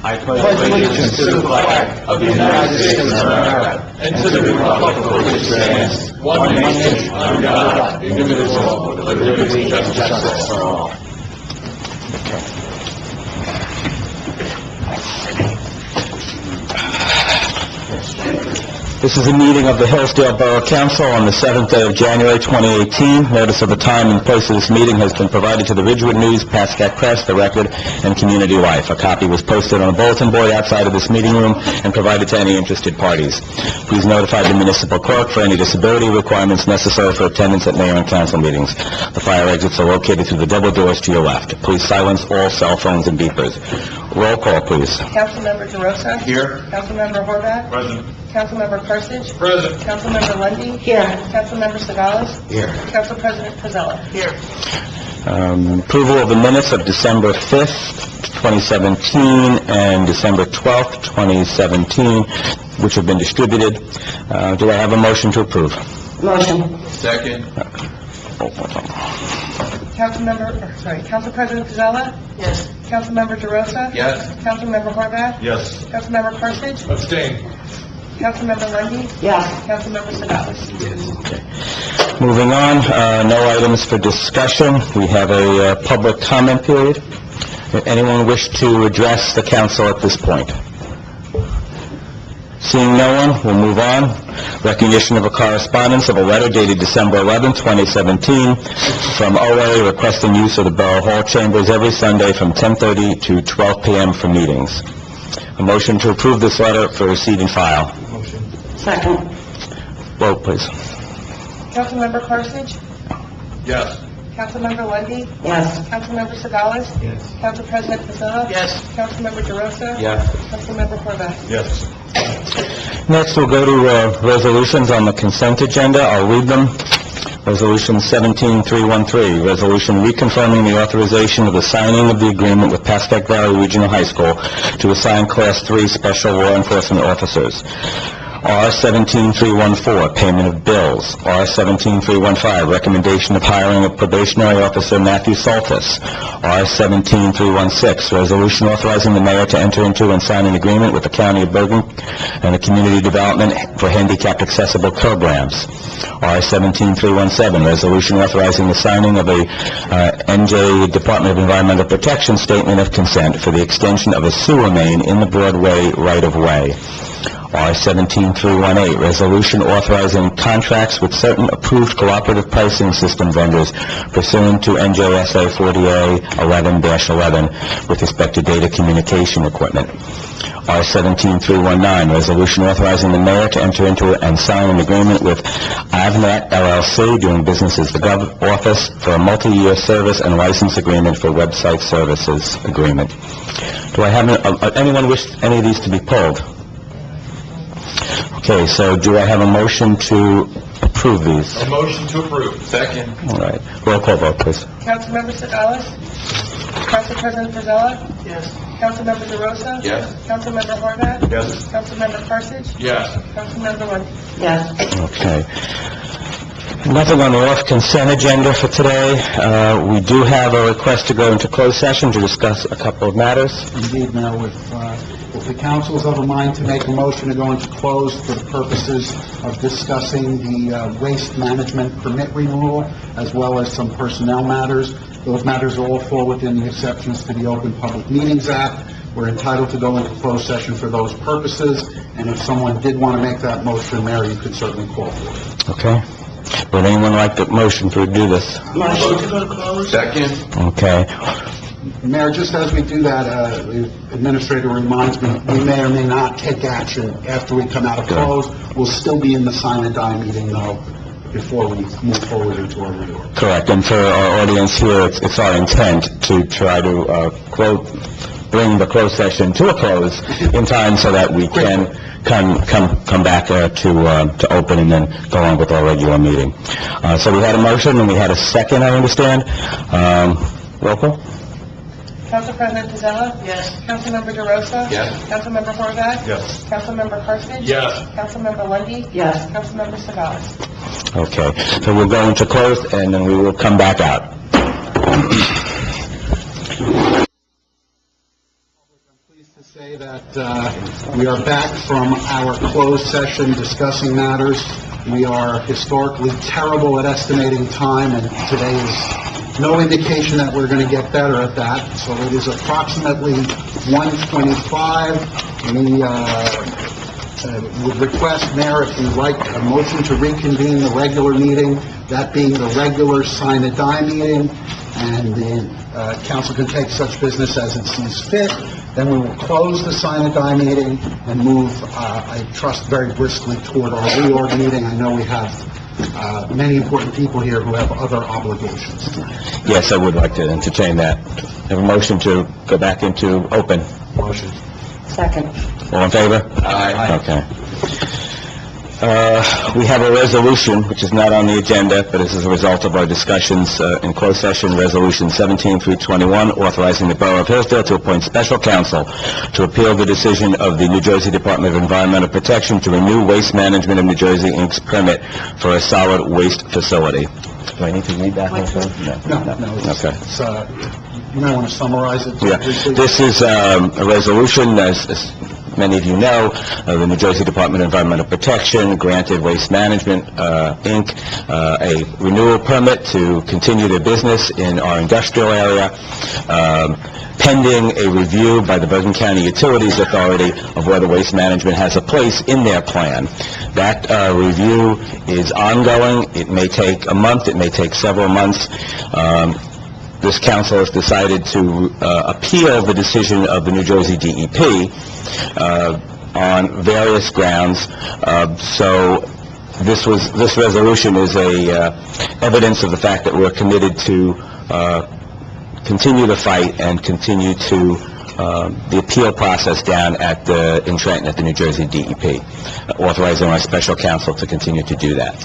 I pledge allegiance to the flag of the United States of America and to the republic for which it stands, one nation, under God, indivisible, with liberty and justice for all. This is a meeting of the Hillsdale Borough Council on the 7th day of January 2018. Notice of the time and place of this meeting has been provided to the Ridgewood News, Pascack Press, The Record, and Community Life. A copy was posted on a bulletin board outside of this meeting room and provided to any interested parties. Please notify the municipal clerk for any disability requirements necessary for attendance at mayor and council meetings. The fire exits are located through the double doors to your left. Please silence all cell phones and beepers. Roll call, please. Councilmember DeRosa? Here. Councilmember Horvath? Present. Councilmember Parsons? Present. Councilmember Lundy? Here. Councilmember Sagales? Here. Council President Pizzella? Here. Approval of the minutes of December 5th, 2017, and December 12th, 2017, which have been distributed. Do I have a motion to approve? Motion. Second. Council President Pizzella? Yes. Councilmember DeRosa? Yes. Councilmember Horvath? Yes. Councilmember Parsons? Abstain. Councilmember Lundy? Yes. Councilmember Sagales? Yes. Moving on, no items for discussion. We have a public comment period. Anyone wish to address the council at this point? Seeing no one, we'll move on. Recognition of a correspondence of a letter dated December 11, 2017, from OA requesting use of the Borough Hall chambers every Sunday from 10:30 to 12 p.m. for meetings. A motion to approve this letter for receipt and file. Motion. Second. Vote, please. Councilmember Parsons? Yes. Councilmember Lundy? Yes. Councilmember Sagales? Yes. Council President Pizzella? Yes. Councilmember DeRosa? Yes. Councilmember Horvath? Yes. Next, we'll go to resolutions on the consent agenda. I'll read them. Resolution 17313, resolution reconfirming the authorization of the signing of the agreement with Pascack Valley Regional High School to assign Class 3 special law enforcement officers. R17314, payment of bills. R17315, recommendation of hiring of probationary officer Matthew Saltis. R17316, resolution authorizing the mayor to enter into and sign an agreement with the County of Bergen and the Community Development for handicapped accessible programs. R17317, resolution authorizing the signing of a NJ Department of Environmental Protection statement of consent for the extension of a sewer main in the Broadway right-of-way. R17318, resolution authorizing contracts with certain approved cooperative pricing system vendors pursuant to NJSA 40A11-11 with respect to data communication equipment. R17319, resolution authorizing the mayor to enter into and sign an agreement with Avnet LLC, doing business as the Gov Office, for a multi-year service and license agreement for website services agreement. Do I have anyone wish any of these to be pulled? Okay, so do I have a motion to approve these? A motion to approve. Second. All right. Roll call vote, please. Councilmember Sagales? Council President Pizzella? Yes. Councilmember DeRosa? Yes. Councilmember Horvath? Yes. Councilmember Parsons? Yes. Councilmember Lundy? Yes. Okay. Nothing on the off-consent agenda for today. We do have a request to go into closed session to discuss a couple of matters. Indeed, Mayor, if the council is of a mind to make a motion to go into closed for the purposes of discussing the waste management permit renewal, as well as some personnel matters. Those matters all fall within the exceptions to the Open Public Meetings Act. We're entitled to go into closed session for those purposes, and if someone did want to make that motion, Mayor, you could certainly call for it. Okay. Would anyone like the motion to do this? Motion to go to close. Second. Okay. Mayor, just as we do that, the administrator reminds me, we may or may not take action after we come out of close. We'll still be in the Sine meeting, though, before we move forward into our reorg. Correct. And for our audience here, it's our intent to try to, bring the closed session to a close in time so that we can come back to open and then go on with our regular meeting. So we had a motion and we had a second, I understand. Roll call. Council President Pizzella? Yes. Councilmember DeRosa? Yes. Councilmember Horvath? Yes. Councilmember Parsons? Yes. Councilmember Lundy? Yes. Councilmember Sagales? Okay. So we'll go into closed and then we will come back out. Say that we are back from our closed session discussing matters. We are historically terrible at estimating time, and today is no indication that we're going to get better at that. So it is approximately 1:25. We would request, Mayor, if you'd like a motion to reconvene the regular meeting, that being the regular Sine meeting, and the council can take such business as it sees fit. Then we will close the Sine meeting and move, I trust, very briskly toward our reorg meeting. I know we have many important people here who have other obligations. Yes, I would like to entertain that. Have a motion to go back into open. Motion. Second. All in favor? Aye. Okay. We have a resolution, which is not on the agenda, but this is a result of our discussions in closed session, Resolution 17-321, authorizing the Borough of Hillsdale to appoint special counsel to appeal the decision of the New Jersey Department of Environmental Protection to renew Waste Management of New Jersey, Inc.'s permit for a solid waste facility. Do I need to read that whole thing? No. Okay. It's, you might want to summarize it Yeah, briefly. this is a resolution, as many of you know, the New Jersey Department of Environmental Protection granted Waste Management, Inc., a renewal permit to continue their business in our industrial area, pending a review by the Bergen County Utilities Authority of whether Waste Management has a place in their plan. That review is ongoing. It may take a month, it may take several months. This council has decided to appeal the decision of the New Jersey DEP on various grounds. So this resolution is evidence of the fact that we're committed to continue the fight and continue to the appeal process down in Trenton at the New Jersey DEP, authorizing our special counsel to continue to do that.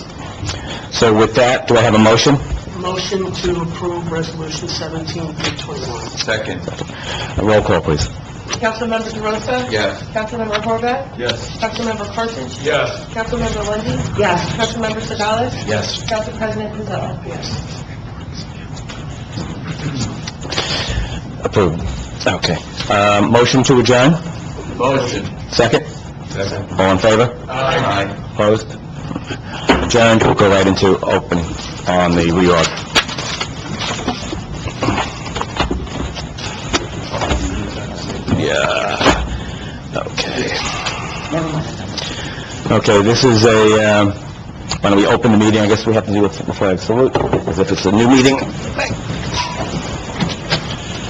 So with that, do I have a motion? Motion to approve Resolution 17-321. Second. Roll call, please. Councilmember DeRosa? Yes. Councilmember Horvath? Yes. Councilmember Carson? Yes. Councilmember Lundy. Yes. Councilmember Sedales? Yes. Council President Pizzaro? Yes. Approved. Okay. Motion to adjourn? Motion. Second? Second. All in favor? Aye. Opposed? Adjourned. We'll go right into open on the reorg. Yeah. Okay. Okay, this is when we open the meeting, I guess we have to do a flag salute, as if it's a new meeting.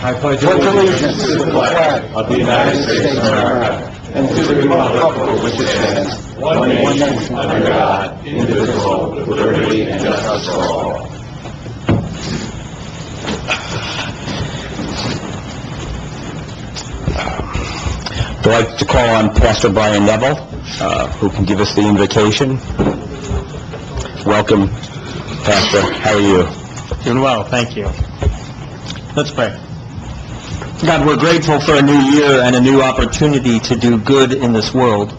I pledge allegiance to the flag of the United States of America and to the republic for which it stands, one nation, under God, indivisible, with liberty and justice for all. I'd like to call on Pastor Brian Neville, who can give us the invocation. Welcome, Pastor. How are you? Doing well, thank you. Let's pray. God, we're grateful for a new year and a new opportunity to do good in this world.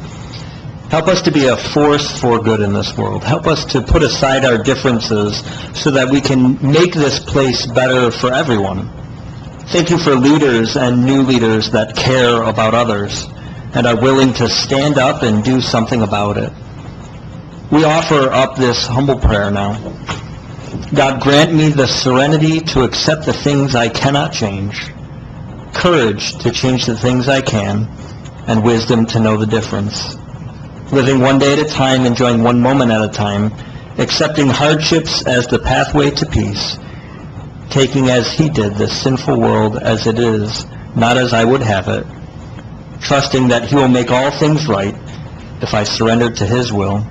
Help us to be a force for good in this world. Help us to put aside our differences so that we can make this place better for everyone. Thank you for leaders and new leaders that care about others and are willing to stand up and do something about it. We offer up this humble prayer now. God, grant me the serenity to accept the things I cannot change, courage to change the things I can, and wisdom to know the difference. Living one day at a time, enjoying one moment at a time, accepting hardships as the pathway to peace, taking as he did the sinful world as it is, not as I would have it, trusting that he will make all things right if I surrender to his will,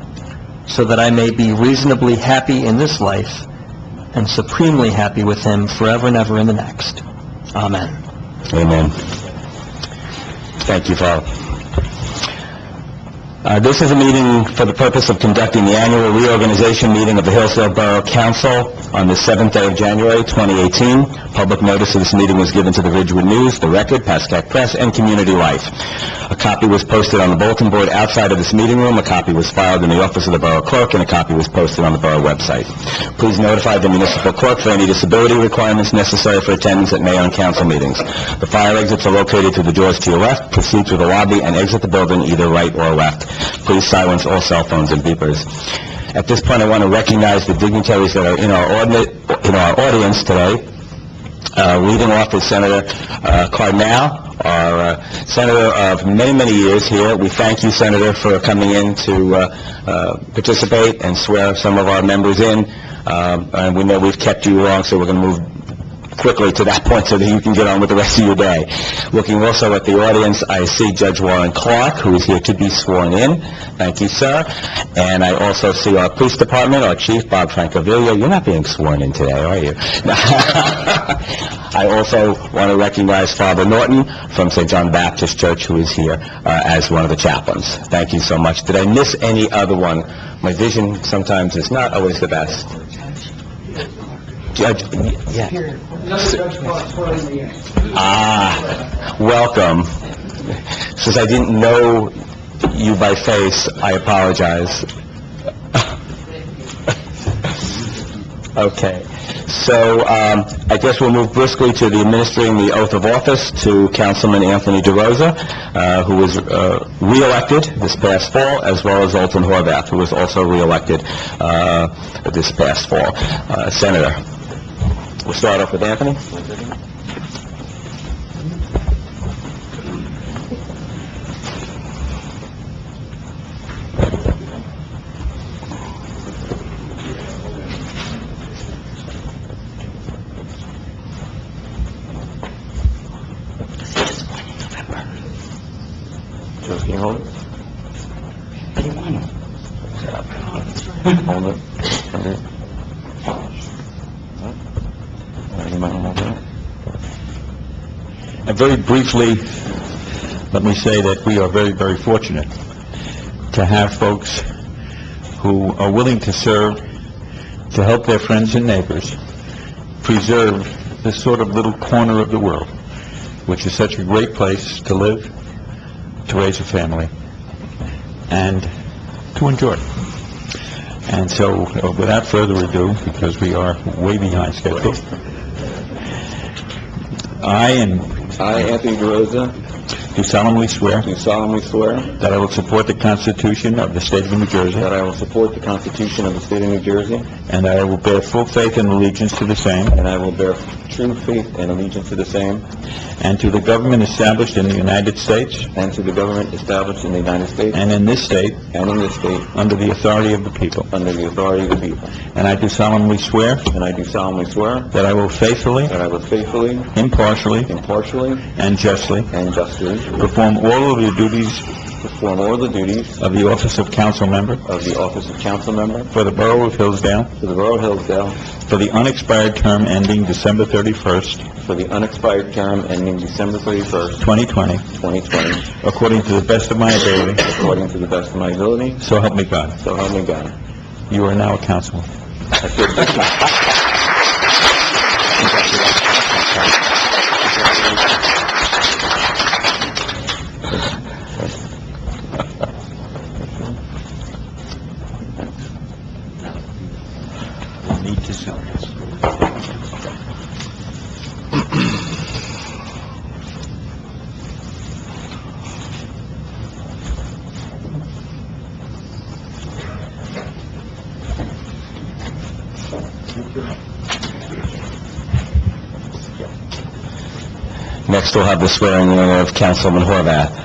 so that I may be reasonably happy in this life and supremely happy with him forever and ever in the next. Amen. Amen. Thank you, Father. This is a meeting for the purpose of conducting the annual reorganization meeting of the Hillsdale Borough Council on the 7th day of January, 2018. Public notice of this meeting was given to the Ridgewood News, the Record, Pascack Press, and Community Life. A copy was posted on the bulletin board outside of this meeting room, a copy was filed in the office of the Borough Clerk, and a copy was posted on the Borough website. Please notify the municipal clerk for any disability requirements necessary for attendance at mayor and council meetings. The fire exits are located through the doors to your left. Proceed through the lobby and exit the building either right or left. Please silence all cell phones and beepers. At this point, I want to recognize the dignitaries that are in our audience today. Leading off is Senator Cardinal, our senator of many, many years here. We thank you, Senator, for coming in to participate and swear some of our members in. And we know we've kept you long, so we're going to move quickly to that point so that you can get on with the rest of your day. Looking also at the audience, I see Judge Warren Clark, who is here to be sworn in. Thank you, sir. And I also see our police department, our chief, Bob Francavilla. You're not being sworn in today, are you? I also want to recognize Father Norton from St. John Baptist Church, who is here as one of the chaplains. Thank you so much. Did I miss any other one? My vision sometimes is not always the best. Judge, yeah. Welcome. Since I didn't know you by face, I apologize. Okay. So, I guess we'll move briskly to the administering the oath of office to Councilman Anthony DeRosa, who was re-elected this past fall, as well as Alton Horvath, who was also re-elected this past fall. Senator, we'll start off with Anthony. Can you hold it? I didn't want to. Hold it. Hold it. You might hold it. And very briefly, let me say that we are very, very fortunate to have folks who are willing to serve, to help their friends and neighbors preserve this sort of little corner of the world, which is such a great place to live, to raise a family, and to enjoy. And so, without further ado, because we are way behind schedule, I, Anthony DeRosa, do solemnly swear that I will support the Constitution of the State of New Jersey, and that I will bear full faith and allegiance to the same, and to the government established in the United States, and in this state, under the authority of the people. And I do solemnly swear that I will faithfully, impartially, and justly perform all of the duties of the office of council member for the Borough of Hillsdale for the unexpired term ending December 31st, 2020, according to the best of my ability, so help me God. You are now a councilman. Need to sign this. Next, we'll have the swearing in of Councilman Horvath.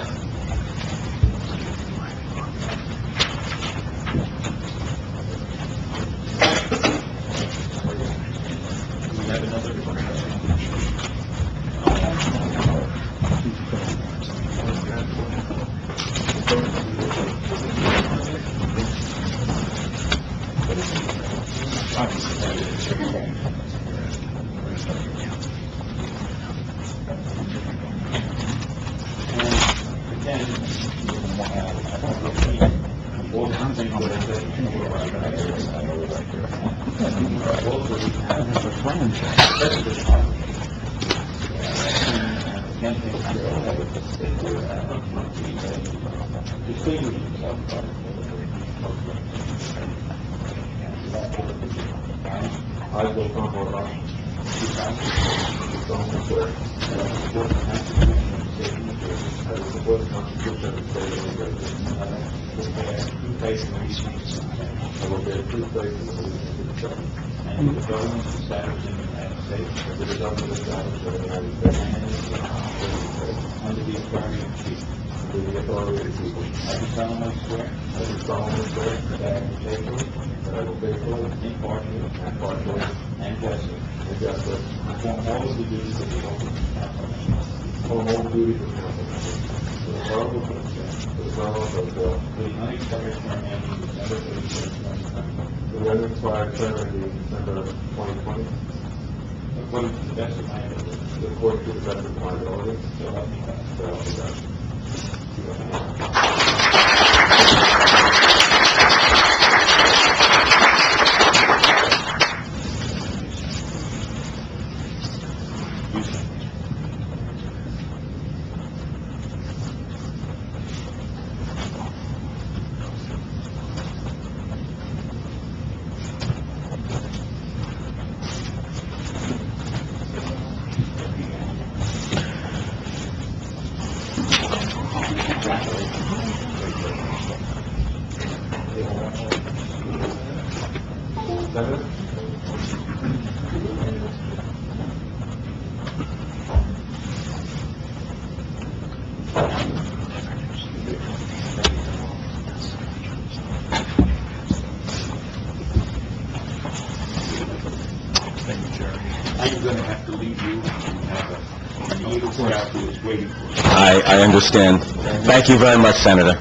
I understand. Thank you very much, Senator.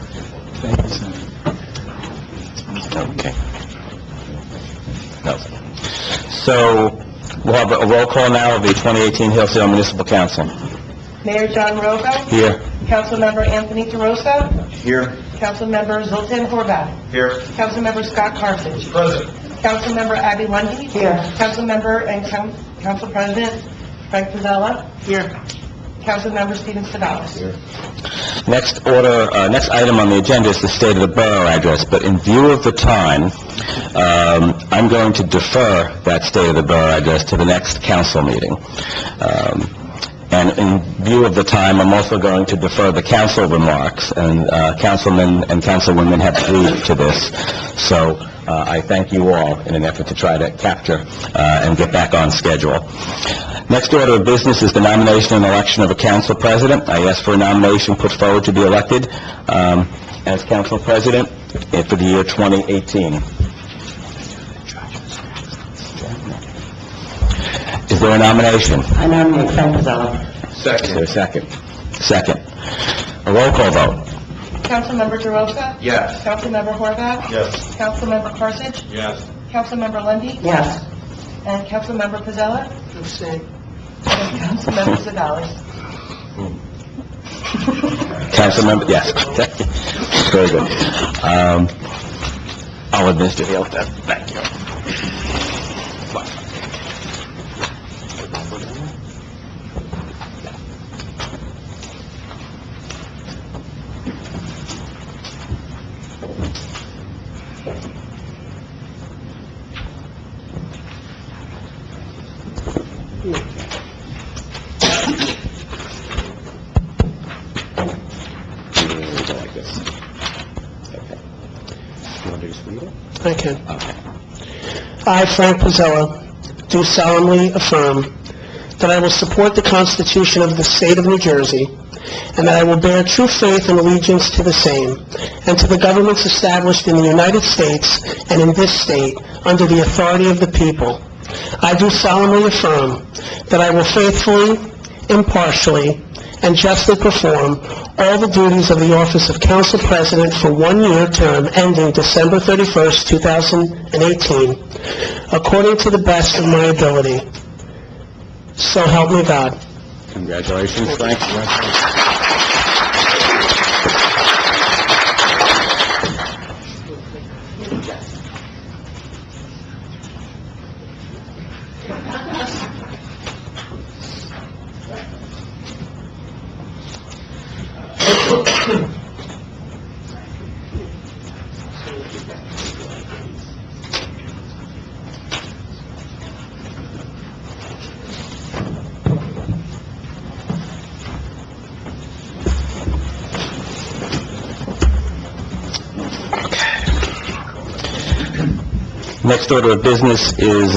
Okay. No. So, we'll have a roll call now of the 2018 Hillsdale Municipal Council. Mayor John Rogo, Here. Councilmember Anthony DeRosa, Here. Councilmember Zoltan Horvath, Here. Councilmember Scott Carthage, Present. Councilmember Abby Lundy, Councilmember and Council President Frank Pizzella, Here. Councilmember Steven Sedales. Next item on the agenda is the State of the Borough address, but in view of the time, I'm going to defer that State of the Borough address to the next council meeting. And in view of the time, I'm also going to defer the council remarks, and councilmen and councilwomen have agreed to this. So I thank you all in an effort to try to capture and get back on schedule. Next order of business is the nomination and election of a council president. I ask for a nomination put forward to be elected as council president for the year 2018. Is there a nomination? I nominate Frank Pizzella. Is there a second? Second. A roll call vote. Councilmember DeRosa, Yes. Councilmember Horvath, Yes. Councilmember Carthage, Yes. Councilmember Lundy, Yes. and Councilmember Pizzella, Abstain. and Councilmember Sedales. Councilmember, yes. Very good. I'll administer the oath then. Thank you. I can. I, Frank Pizzella, do solemnly affirm that I will support the Constitution of the State of New Jersey, and that I will bear true faith and allegiance to the same, and to the governments established in the United States and in this state under the authority of the people. I do solemnly affirm that I will faithfully, impartially, and justly perform all the duties of the office of Council President for one-year term ending December 31st, 2018, according to the best of my ability. So help me God. Congratulations, Frank. Next order of business is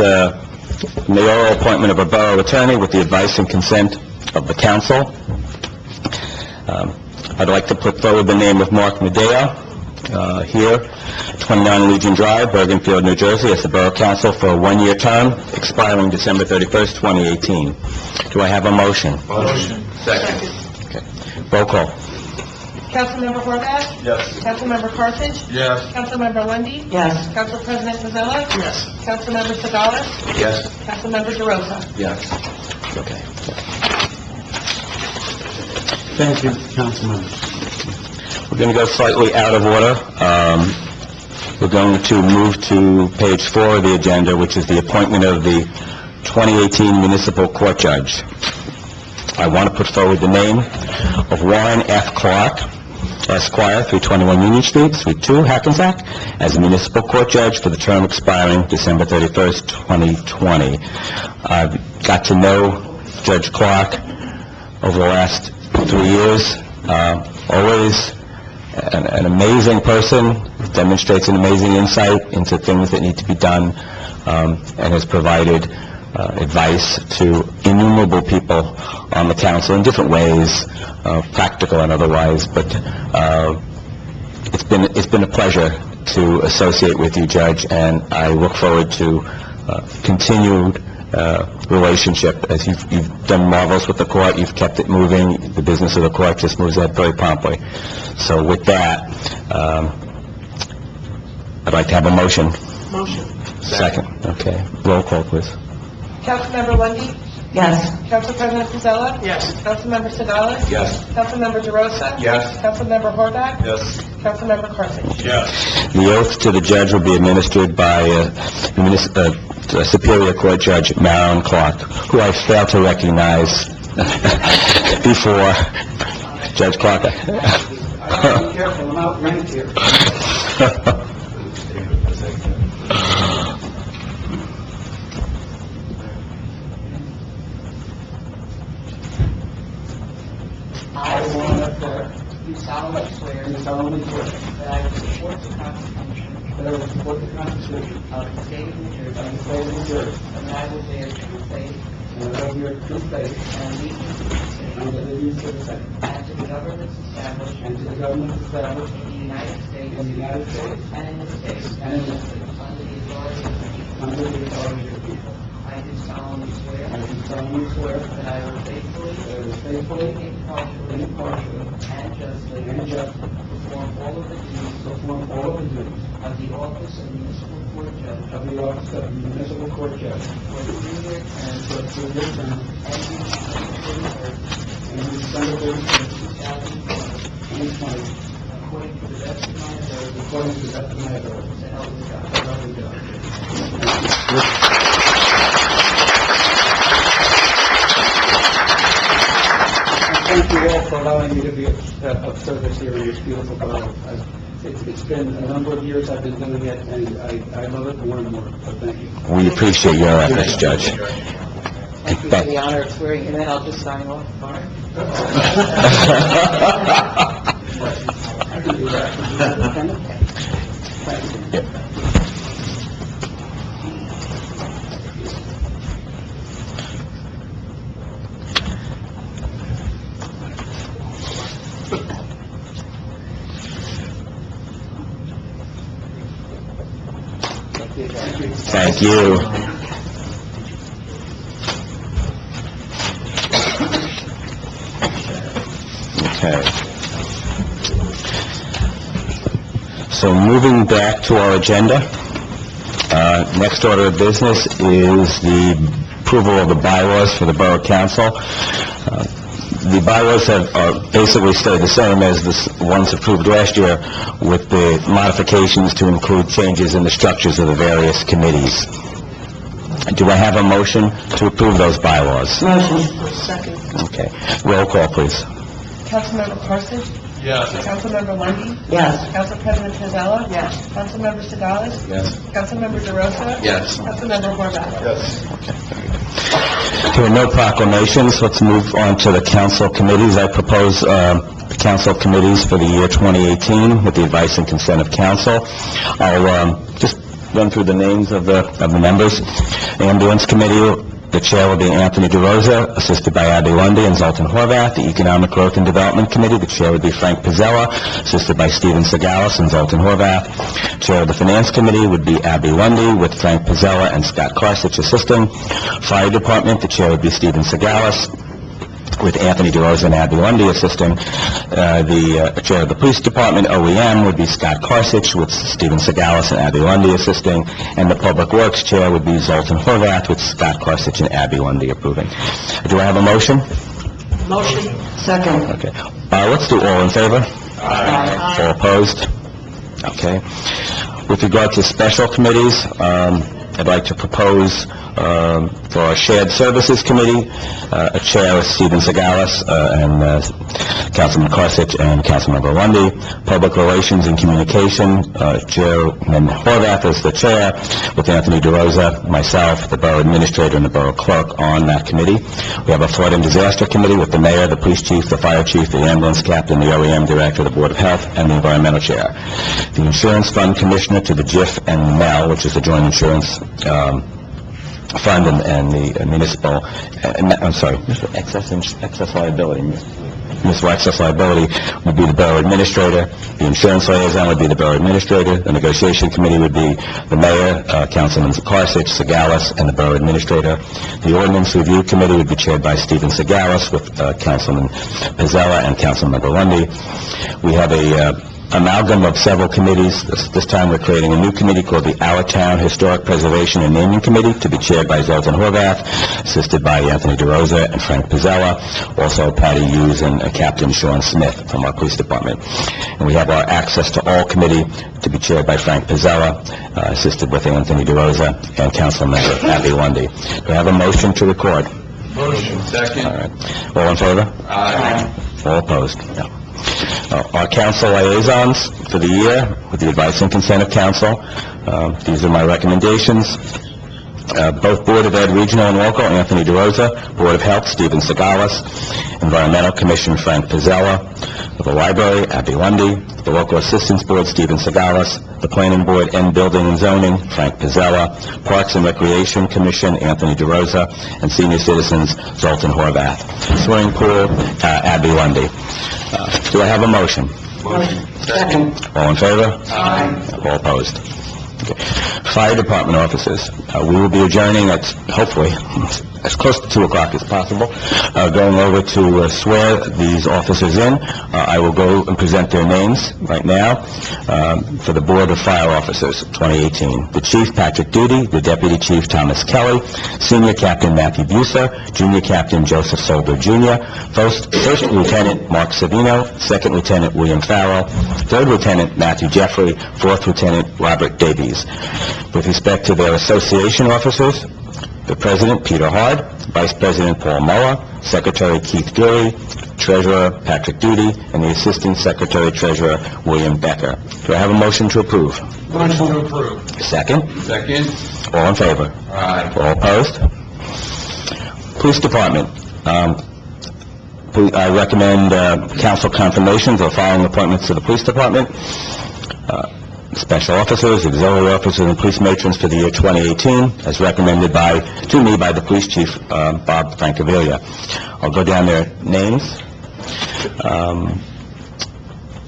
mayoral appointment of a borough attorney with the advice and consent of the council. I'd like to put forward the name of Mark Medea, here, 29 Legion Drive, Bergenfield, New Jersey, as the borough council for a one-year term expiring December 31st, 2018. Do I have a motion? Motion. Second. Roll call. Councilmember Horvath? Yes. Councilmember Carthage? Yes. Councilmember Lundy. Yes. Council President Pizzella? Yes. Councilmember Segalas? Yes. Councilmember DeRosa? Yes. Okay. Thank you, council members. We're going to go slightly out of order. We're going to move to page 4 of the agenda, which is the appointment of the 2018 municipal court judge. I want to put forward the name of Warren F. Clark, Esquire, 321 Union Street, Suite 2, Hackensack, as a municipal court judge for the term expiring December 31st, 2020. I've got to know Judge Clark over the last 3 years. Always an amazing person, demonstrates an amazing insight into things that need to be done, and has provided advice to innumerable people on the council in different ways, practical and otherwise. But it's been a pleasure to associate with you, Judge, and I look forward to continued relationship, as you've done marvelous with the court. You've kept it moving. The business of the court just moves ahead very promptly. So with that, I'd like to have a motion. Motion. Second. Okay. Roll call, please. Councilmember Lundy. Yes. Council President Pizzella? Yes. Councilmember Segalas? Yes. Councilmember DeRosa? Yes. Councilmember Horvath? Yes. Councilmember Carthage? Yes. The oath to the judge will be administered by Superior Court Judge Marilyn Clark, who I failed to recognize before. Judge Clark. Be careful, I'm outranked here. I, Warren F. Clark, do solemnly swear that I will support the Constitution of the State of New Jersey, and that I will bear true faith and allegiance to the same, and to the governments established in the United States and in this state, under the authority of the people. I do solemnly swear that I will faithfully, impartially, and justly perform all of the duties of the office of municipal court judge for the 3-year term ending December 31st, 2020, according to the best of my ability, so help me God. Thank you all for allowing me to be of service here in this beautiful borough. It's been a number of years I've been doing it, and I love it more and more, so thank you. We appreciate your efforts, Judge. Thank you for the honor of swearing you in. I'll just sign off. Fine. I can do that. Thank you. Thank you. Okay. So moving back to our agenda, next order of business is the approval of the bylaws for the Borough Council. The bylaws are basically stayed the same as the ones approved last year, with the modifications to include changes in the structures of the various committees. Do I have a motion to approve those bylaws? Motion. Second. Okay. Roll call, please. Councilmember Carthage? Yes. Councilmember Lundy, Yes. Council President Pizzella? Yes. Councilmember Segalas? Yes. Councilmember DeRosa? Yes. Councilmember Horvath? There are no proclamations. Let's move on to the council committees. I propose the council committees for the year 2018 with the advice and consent of council. I'll just run through the names of the members. Ambulance Committee, the chair will be Anthony DeRosa, assisted by Abby Lundy and Zoltan Horvath. The Economic Growth and Development Committee, the chair would be Frank Pizzella, assisted by Steven Segalas and Zoltan Horvath. Chair of the Finance Committee would be Abby Lundy, with Frank Pizzella and Scott Karsich assisting. Fire Department, the chair would be Steven Segalas, with Anthony DeRosa and Abby Lundy assisting. The chair of the Police Department, OEM, would be Scott Karsich, with Steven Segalas and Abby Lundy assisting. And the Public Works chair would be Zoltan Horvath, with Scott Karsich and Abby Lundy approving. Do I have a motion? Motion. Second. Okay. Let's do all in favor? Aye. All opposed? Okay. With regard to special committees, I'd like to propose for our Shared Services Committee, a chair is Steven Segalas and Councilman Karsich and Councilmember Lundy. Public Relations and Communication, Chairman Horvath is the chair, with Anthony DeRosa, myself, the Borough Administrator, and the Borough Clerk on that committee. We have a Flood and Disaster Committee with the Mayor, the Police Chief, the Fire Chief, the Ambulance Captain, the OEM Director, the Board of Health, and the Environmental Chair. The Insurance Fund Commissioner to the JIF and MEL, which is the Joint Insurance Fund and the municipal, excess liability. Municipal excess liability would be the Borough Administrator. The Insurance Liaison would be the Borough Administrator. The Negotiation Committee would be the Mayor, Councilman Karsich, Segalas, and the Borough Administrator. The Ordinance Review Committee would be chaired by Steven Segalas, with Councilman Pizzella and Councilmember Lundy. We have a amalgam of several committees. This time we're creating a new committee called the Our Town Historic Preservation and Naming Committee, to be chaired by Zoltan Horvath, assisted by Anthony DeRosa and Frank Pizzella, also Patty Hughes and Captain Sean Smith from our police department. And we have our Access to All Committee, to be chaired by Frank Pizzella, assisted with Anthony DeRosa and Councilmember Abby Lundy. Do I have a motion to record? Motion. Second. All right. All in favor? Aye. All opposed? No. Our council liaisons for the year, with the advice and consent of council. These are my recommendations. Both Board of Ed Regional and Local, Anthony DeRosa. Board of Health, Steven Segalas. Environmental Commission, Frank Pizzella. The Library, Abby Lundy. The Local Assistance Board, Steven Segalas. The Planning Board and Building and Zoning, Frank Pizzella. Parks and Recreation Commission, Anthony DeRosa. And Senior Citizens, Zoltan Horvath. Swimming Pool, Abby Lundy. Do I have a motion? Motion. Second. All in favor? Aye. All opposed? Okay. Fire Department officers, we will be adjourning at, hopefully, as close to 2 o'clock as possible, going over to swear these officers in. I will go and present their names right now for the Board of Fire Officers 2018. The Chief, Patrick Duty. The Deputy Chief, Thomas Kelly. Senior Captain, Matthew Buser. Junior Captain, Joseph Solder Jr. First Lieutenant, Mark Savino. Second Lieutenant, William Farrell. Third Lieutenant, Matthew Jeffrey. Fourth Lieutenant, Robert Davies. With respect to their association officers, the President, Peter Hard. Vice President, Paul Muller. Secretary, Keith Dury. Treasurer, Patrick Duty. And the Assistant Secretary Treasurer, William Becker. Do I have a motion to approve? Motion to approve. Second? Second. All in favor? Aye. All opposed? Police Department. I recommend council confirmations of following appointments to the Police Department. Special officers, auxiliary officers, and police matrons for the year 2018, as recommended to me by the Police Chief, Bob Francavilla. I'll go down their names.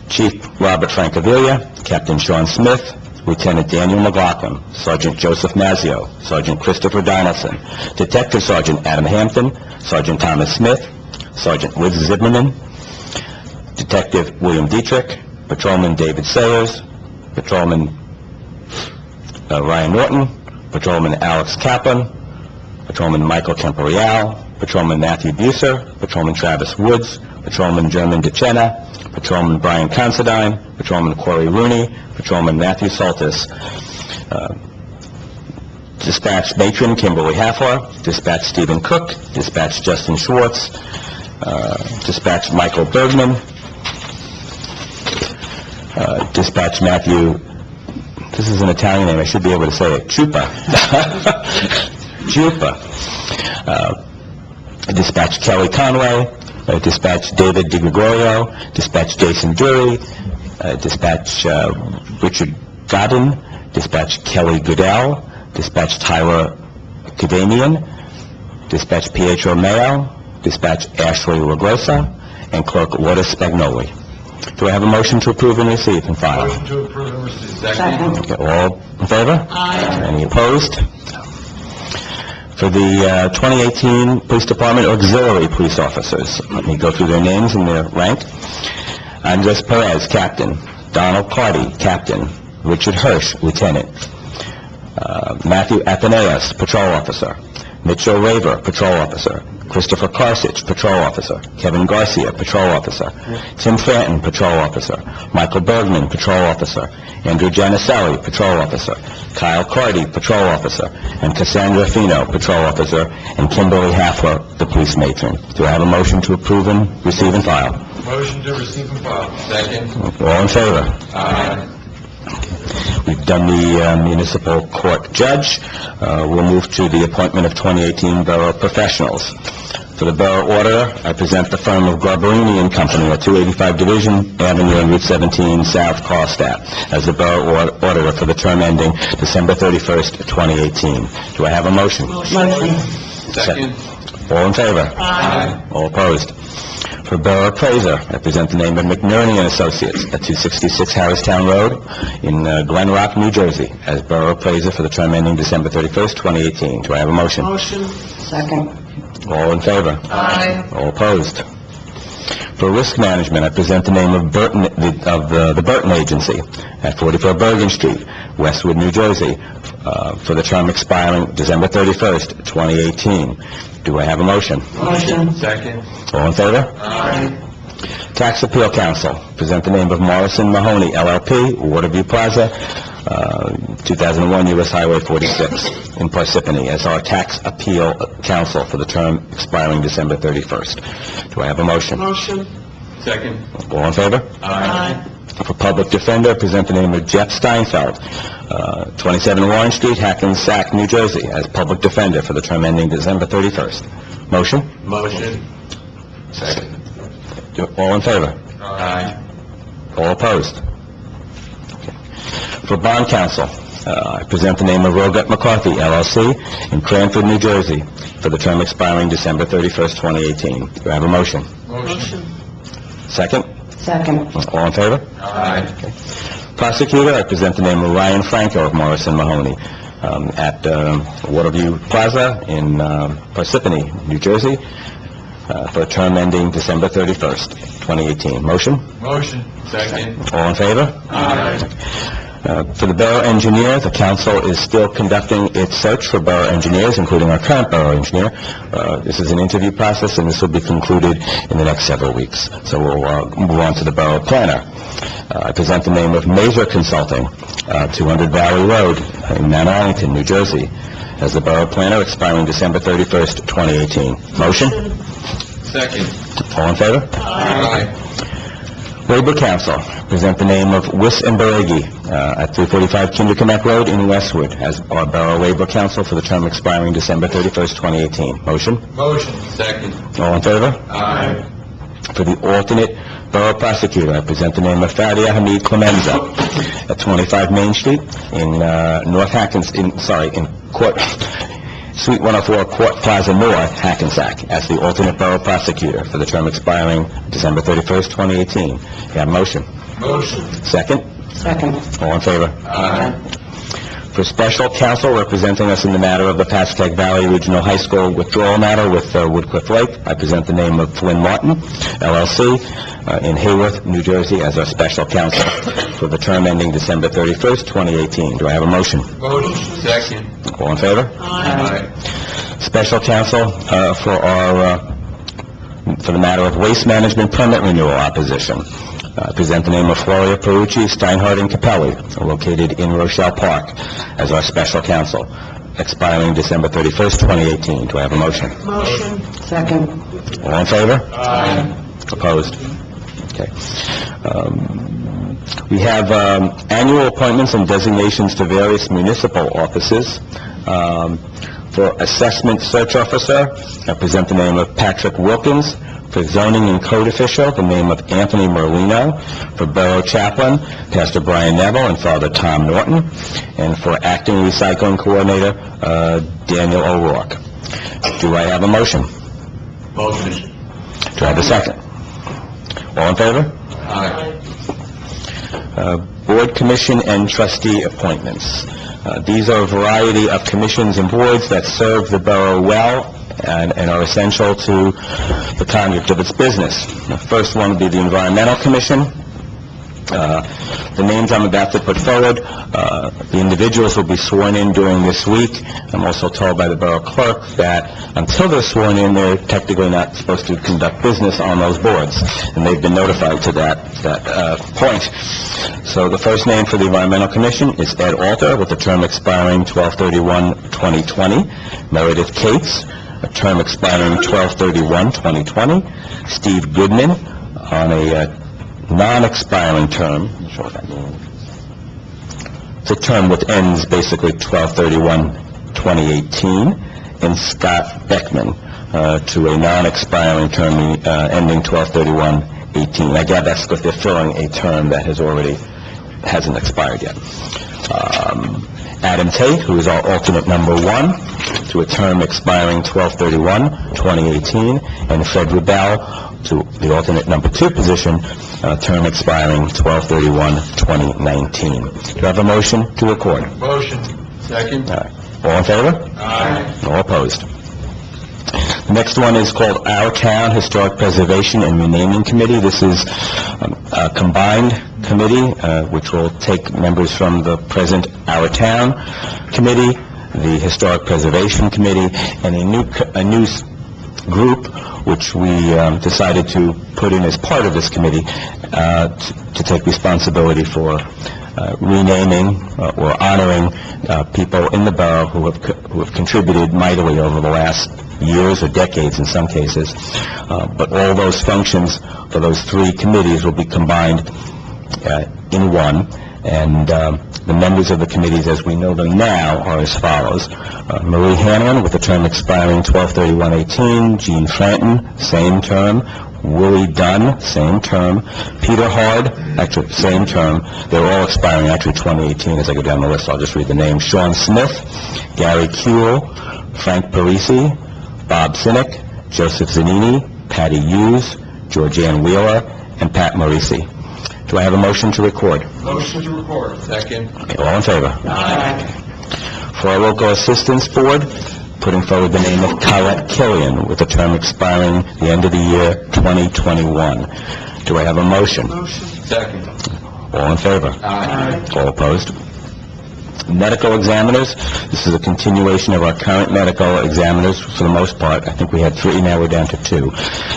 Chief Robert Francavilla, Captain Sean Smith, Lieutenant Daniel McLaughlin, Sergeant Joseph Mazzio, Sergeant Christopher Donaldson, Detective Sergeant Adam Hampton, Sergeant Thomas Smith, Sergeant Liz Zimmerman, Detective William Dietrich, Patrolman David Sayers, Patrolman Ryan Norton, Patrolman Alex Kaplan, Patrolman Michael Temporial, Patrolman Matthew Buser, Patrolman Travis Woods, Patrolman German DeCenna, Patrolman Brian Considine, Patrolman Corey Rooney, Patrolman Matthew Saltis, Dispatch Matron Kimberly Haffler, Dispatch Stephen Cook, Dispatch Justin Schwartz, Dispatch Michael Bergman, Dispatch Matthew, this is an Italian name, I should be able to say it, Chupa. Chupa. Dispatch Kelly Conway. Dispatch David DiGregorio. Dispatch Jason Dury. Dispatch Richard Godin. Dispatch Kelly Goodell. Dispatch Tyler Kadamian. Dispatch Pietro Mayo. Dispatch Ashley LaGrossa. And Clerk Lourdes Spagnoli. Do I have a motion to approve and receive and file? Motion to approve and receive. Second. Okay, all in favor? Aye. Any opposed? For the 2018 Police Department Auxiliary Police Officers, let me go through their names and their rank. Andres Perez, Captain. Donald Carty, Captain. Richard Hirsch, Lieutenant. Matthew Athenaeus, Patrol Officer. Mitchell Raver, Patrol Officer. Christopher Karsich, Patrol Officer. Kevin Garcia, Patrol Officer. Tim Franton, Patrol Officer. Michael Bergman, Patrol Officer. Andrew Janicelli, Patrol Officer. Kyle Carty, Patrol Officer. And Cassandra Fino, Patrol Officer. And Kimberly Hafler, the Police Matron. Do I have a motion to approve and receive and file? Motion to receive and file. Second. All in favor? Aye. We've done the municipal court judge. We'll move to the appointment of 2018 borough professionals. For the borough auditor, I present the firm of Garbarini and Company at 285 Division Avenue and Route 17, South Carlstadt, as the borough auditor for the term ending December 31st, 2018. Do I have a motion? Motion. Second. All in favor? Aye. All opposed? For borough appraiser, I present the name of McNerney and Associates at 266 Harristown Road in Glen Rock, New Jersey, as borough appraiser for the term ending December 31st, 2018. Do I have a motion? Motion. Second. All in favor? Aye. All opposed? For risk management, I present the name of Burton, the Burton Agency at 44 Bergen Street, Westwood, New Jersey, for the term expiring December 31st, 2018. Do I have a motion? Motion. Second. All in favor? Aye. Tax Appeal Council, present the name of Morrison Mahoney, LLP, Waterview Plaza, 2001 U.S. Highway 46 in Parsippany, as our Tax Appeal Council for the term expiring December 31st. Do I have a motion? Motion. Second. All in favor? Aye. For Public Defender, present the name of Jeff Steinfeld, 27 Warren Street, Hackensack, New Jersey, as Public Defender for the term ending December 31st. Motion? Motion. Second. All in favor? Aye. All opposed? Okay. For Bond Counsel, I present the name of Rogat McCarthy, LLC, in Cranford, New Jersey, for the term expiring December 31st, 2018. Do I have a motion? Motion. Second? Second. All in favor? Aye. Prosecutor, I present the name of Ryan Franco of Morrison Mahoney, at Waterview Plaza in Parsippany, New Jersey, for a term ending December 31st, 2018. Motion? Motion. Second. All in favor? Aye. For the borough engineer, the council is still conducting its search for borough engineers, including our current borough engineer. This is an interview process, and this will be concluded in the next several weeks. So we'll move on to the borough planner. I present the name of Mazur Consulting, 200 Valley Road in Mount Arlington, New Jersey, as the borough planner expiring December 31st, 2018. Motion? Second. All in favor? Aye. Labor Council, present the name of Wiss and Beregi at 345 Kinderconnect Road in Westwood as our Borough Labor Council for the term expiring December 31st, 2018. Motion? Motion. Second. All in favor? Aye. For the alternate Borough Prosecutor, I present the name of Fadia Hamid Clemenza at 25 Main Street in North Hackensack, in Court... Suite 104, Court Plaza North, Hackensack, as the alternate borough prosecutor for the term expiring December 31st, 2018. You have a motion? Motion. Second? Second. All in favor? Aye. For special counsel representing us in the matter of the Pascagoula Valley Regional High School withdrawal matter with Woodcliff Lake, I present the name of Flynn Martin, LLC, in Hayworth, New Jersey, as our special counsel for the term ending December 31st, 2018. Do I have a motion? Motion. Second. All in favor? Aye. Special counsel for the matter of waste management permit renewal opposition. I present the name of Floria Perucci, Steinhardt, and Capelli, located in Rochelle Park, as our special counsel, expiring December 31st, 2018. Do I have a motion? Motion. Second. All in favor? Aye. Opposed? Okay. We have annual appointments and designations to various municipal offices. For Assessment Search Officer, I present the name of Patrick Wilkins. For Zoning and Code Official, the name of Anthony Merlino. For Borough Chaplain, Pastor Brian Neville and Father Tom Norton. And for Acting Recycling Coordinator, Daniel O'Rourke. Do I have a motion? Motion. Do I have a second? All in favor? Aye. Board, Commission, and Trustee appointments. These are a variety of commissions and boards that serve the borough well and are essential to the conduct of its business. The first one would be the Environmental Commission. The names I'm about to put forward, the individuals will be sworn in during this week. I'm also told by the borough clerk that until they're sworn in, they're technically not supposed to conduct business on those boards, and they've been notified to that point. So the first name for the Environmental Commission is Ed Alter, with a term expiring 12/31/2020. Meredith Cates, a term expiring 12/31/2020. Steve Goodman, on a non-expiring term. I'm not sure what that means. It's a term that ends basically 12/31/2018. And Scott Beckman, to a non-expiring term ending 12/31/18. I gather that's because they're filling a term that hasn't expired yet. Adam Tate, who is our alternate number 1, to a term expiring 12/31/2018. And Fred Rebell, to the alternate number 2 position, term expiring 12/31/2019. Do I have a motion to record? Motion. Second. All right. All in favor? Aye. All opposed? The next one is called Our Town Historic Preservation and Renaming Committee. This is a combined committee, which will take members from the present Our Town Committee, the Historic Preservation Committee, and a new group which we decided to put in as part of this committee to take responsibility for renaming or honoring people in the borough who have contributed mightily over the last years or decades in some cases. But all those functions for those 3 committees will be combined in one. And the members of the committees, as we know them now, are as follows. Marie Hanlon, with a term expiring 12/31/18. Jean Franton, same term. Willie Dunn, same term. Peter Hard, actually, same term. They're all expiring actually 2018 as I go down the list. I'll just read the names. Sean Smith, Gary Kuehl, Frank Parisi, Bob Sinek, Joseph Zanini, Patty Hughes, Georgianne Wheeler, and Pat Marisi. Do I have a motion to record? Motion to record. Second. Okay, all in favor? Aye. For our Local Assistance Board, putting forward the name of Colette Killian, with a term expiring the end of the year 2021. Do I have a motion? Second. All in favor? Aye. All opposed? Medical examiners, this is a continuation of our current medical examiners for the most part. I think we had 3, now we're down to 2.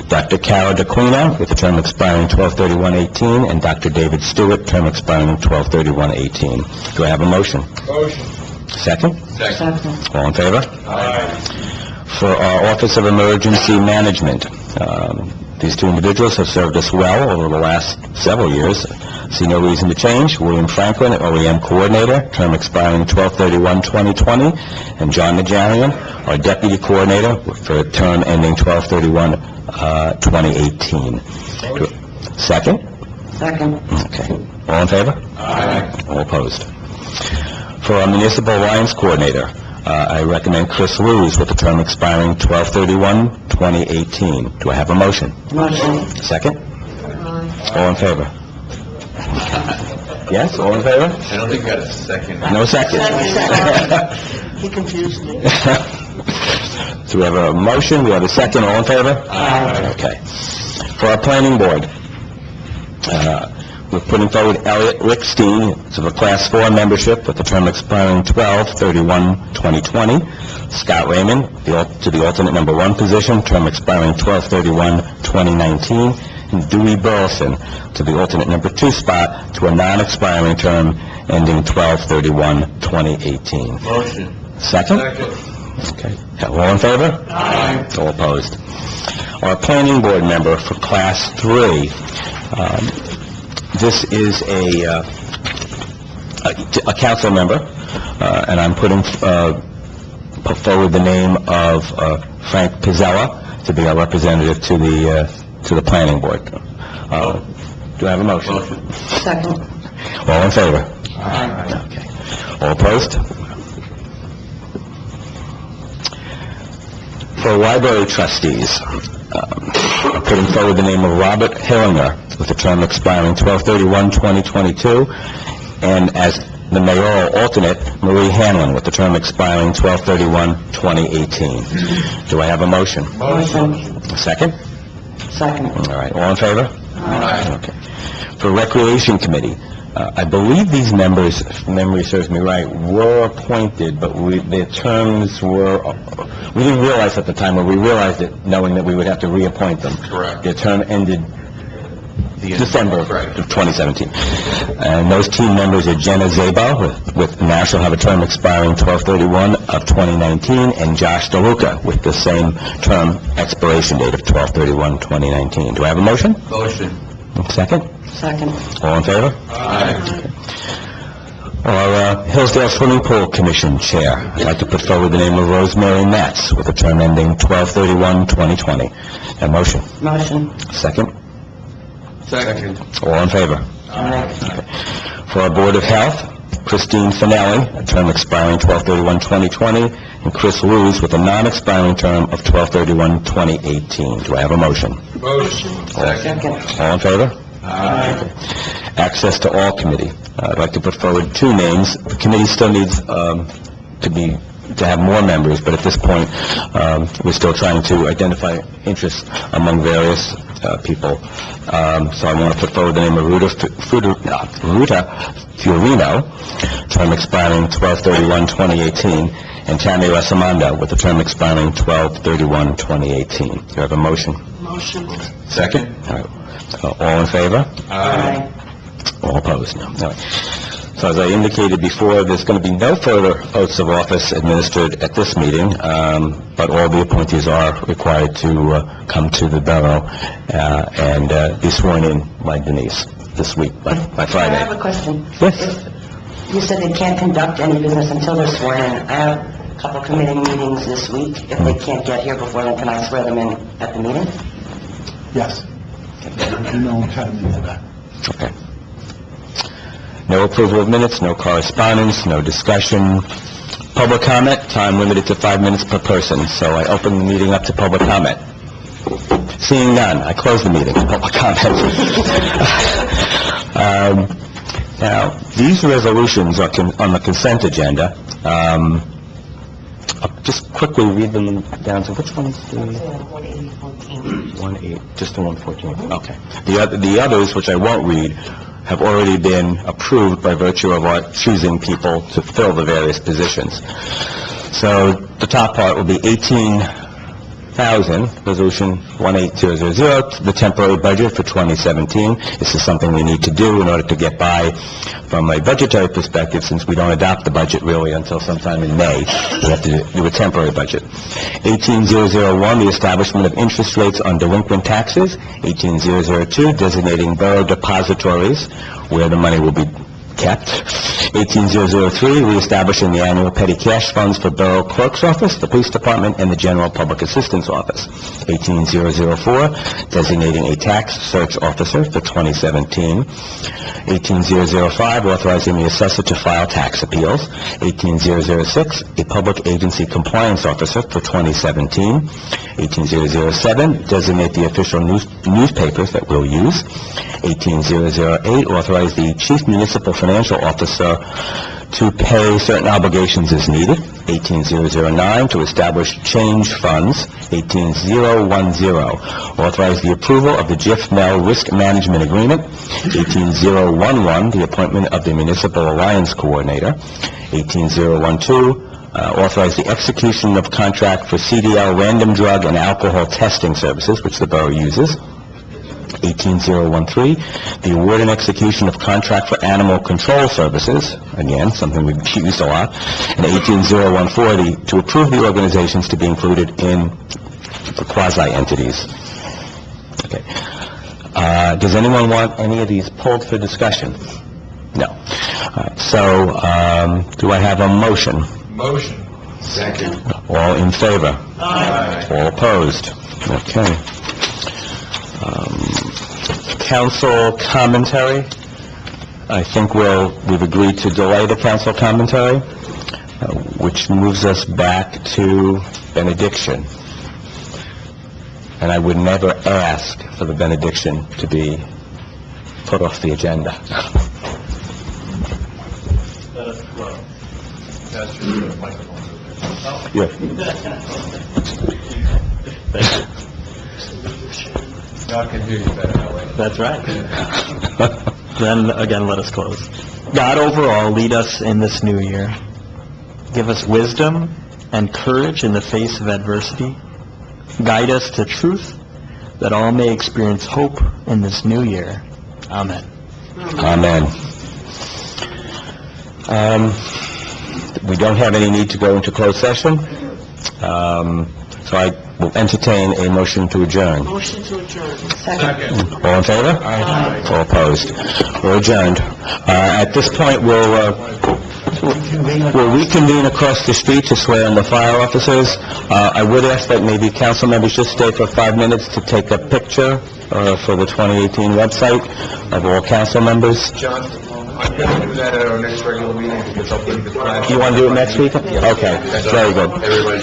Dr. Cara DeQuino, with a term expiring 12/31/18, and Dr. David Stewart, term expiring 12/31/18. Do I have a motion? Motion. Second? Second. All in favor? Aye. For our Office of Emergency Management, these 2 individuals have served us well over the last several years. See no reason to change. William Franklin, OEM Coordinator, term expiring 12/31/2020, and John Najarian, our Deputy Coordinator, for a term ending 12/31/2018. Second? Second. Okay. All in favor? Aye. All opposed? For our Municipal Alliance Coordinator, I recommend Chris Lewis, with a term expiring 12/31/2018. Do I have a motion? Motion. Second? All in favor? Yes, all in favor? I don't think we got a second. No second. He confused me. So we have a motion, we have a second, all in favor? Aye. Okay. For our Planning Board, we're putting forward Elliot Rickstein to the Class 4 membership with the term expiring 12/31/2020. Scott Raymond to the alternate number 1 position, term expiring 12/31/2019. And Dewey Burleson to the alternate number 2 spot to a non-expiring term ending 12/31/2018. Motion. Second? Second. Okay. All in favor? Aye. All opposed? Our Planning Board member for Class 3, This is a council member, and I'm put forward the name of Frank Pizzella to be our representative to the planning board. Do I have a motion? Second. All in favor? Aye. Okay. All opposed? For library trustees, I'm putting forward the name of Robert Hillinger with a term expiring 12/31/2022, and as the mayoral alternate, Marie Hanlon with the term expiring 12/31/2018. Do I have a motion? Motion. A second? Second. All right, all in favor? Aye. Okay. For Recreation Committee, I believe these members, if memory serves me right, were appointed, but their terms were, we didn't realize at the time, or we realized it knowing that we would have to reappoint them. Correct. Their term ended December of Right. 2017. And those team members are Jenna Zabo, now she'll have a term expiring 12/31/2019, and Josh DeLuca with the same term expiration date of 12/31/2019. Do I have a motion? Motion. Second? Second. All in favor? Aye. Our Hillsdale Swimming Pool Commission Chair, I'd like to put forward the name of Rosemary Metz with a term ending 12/31/2020. A motion? Motion. Second? Second. All in favor? Aye. For our Board of Health, Christine Finelli, a term expiring 12/31/2020, and Chris Lewis with a non-expiring term of 12/31/2018. Do I have a motion? Motion. Second. Second. All in favor? Aye. Access to All Committee. I'd like to put forward two names. The committee still needs to have more members, but at this point, we're still trying to identify interests among various people. So I want to put forward the name of Ruta Fiorino, term expiring 12/31/2018, and Tammy Rasamanda with a term expiring 12/31/2018. Do you have a motion? Motion. Second. All right. All in favor? Aye. All opposed? No. All right. So as I indicated before, there's going to be no further oaths of office administered at this meeting, but all the appointees are required to come to the borough and be sworn in by Denise this week, by I Friday. have a question. Yes. You said they can't conduct any business until they're sworn in. I have a couple committee meetings this week. If they can't get here before then, can I swear them in at the meeting? Yes. No impediment to that. Okay. No approval of minutes, no correspondence, no discussion. Public comment, time limited to 5 minutes per person, so I open the meeting up to public comment. Seeing none, I close the meeting, public comment. Now, these resolutions are on the consent agenda. I'll just quickly read them down to, which one's the... 1/8, just the 114, okay. The others, which I won't read, have already been approved by virtue of our choosing people to fill the various positions. So the top part will be 18,000, Resolution 18000, the temporary budget for 2017. This is something we need to do in order to get by from a budgetary perspective, since we don't adopt the budget really until sometime in May. We have to do a temporary budget. 18001, the establishment of interest rates on delinquent taxes. 18002, designating borough depositories where the money will be kept. 18003, reestablishing the annual petty cash funds for Borough Clerk's Office, the Police Department, and the General Public Assistance Office. 18004, designating a tax search officer for 2017. 18005, authorizing the assessor to file tax appeals. 18006, a public agency compliance officer for 2017. 18007, designate the official newspapers that we'll use. 18008, authorize the chief municipal financial officer to pay certain obligations as needed. 18009, to establish change funds. 18010, authorize the approval of the GIF-MEL Risk Management Agreement. 18011, the appointment of the Municipal Alliance Coordinator. 18012, authorize the execution of contract for CDL random drug and alcohol testing services, which the borough uses. 18013, the award and execution of contract for animal control services, again, something we've used a lot. And 18014, to approve the organizations to be included in the quasi-entities. Okay. Does anyone want any of these pulled for discussion? No. All right, so, do I have a motion? Motion. Second. All in favor? All opposed? Okay. Council commentary. I think we've agreed to delay the council commentary, which moves us back to benediction. And I would never ask for the benediction to be put off the agenda. Yeah. God can hear you better that way. That's right. Then, again, let us close. God, overall, lead us in this new year. Give us wisdom and courage in the face of adversity. Guide us to truth, that all may experience hope in this new year. Amen. Amen. We don't have any need to go into closed session, so I will entertain a motion to adjourn. Motion to adjourn. Second. All in favor? All opposed? We're adjourned. At this point, we'll reconvene across the street to swear in the fire officers. I would ask that maybe council members just stay for 5 minutes to take a picture for the 2018 website of all council members. John, I'm going to do that at our next regular meeting because I'll bring the flag. You want to do it next week? Okay, very good. Everybody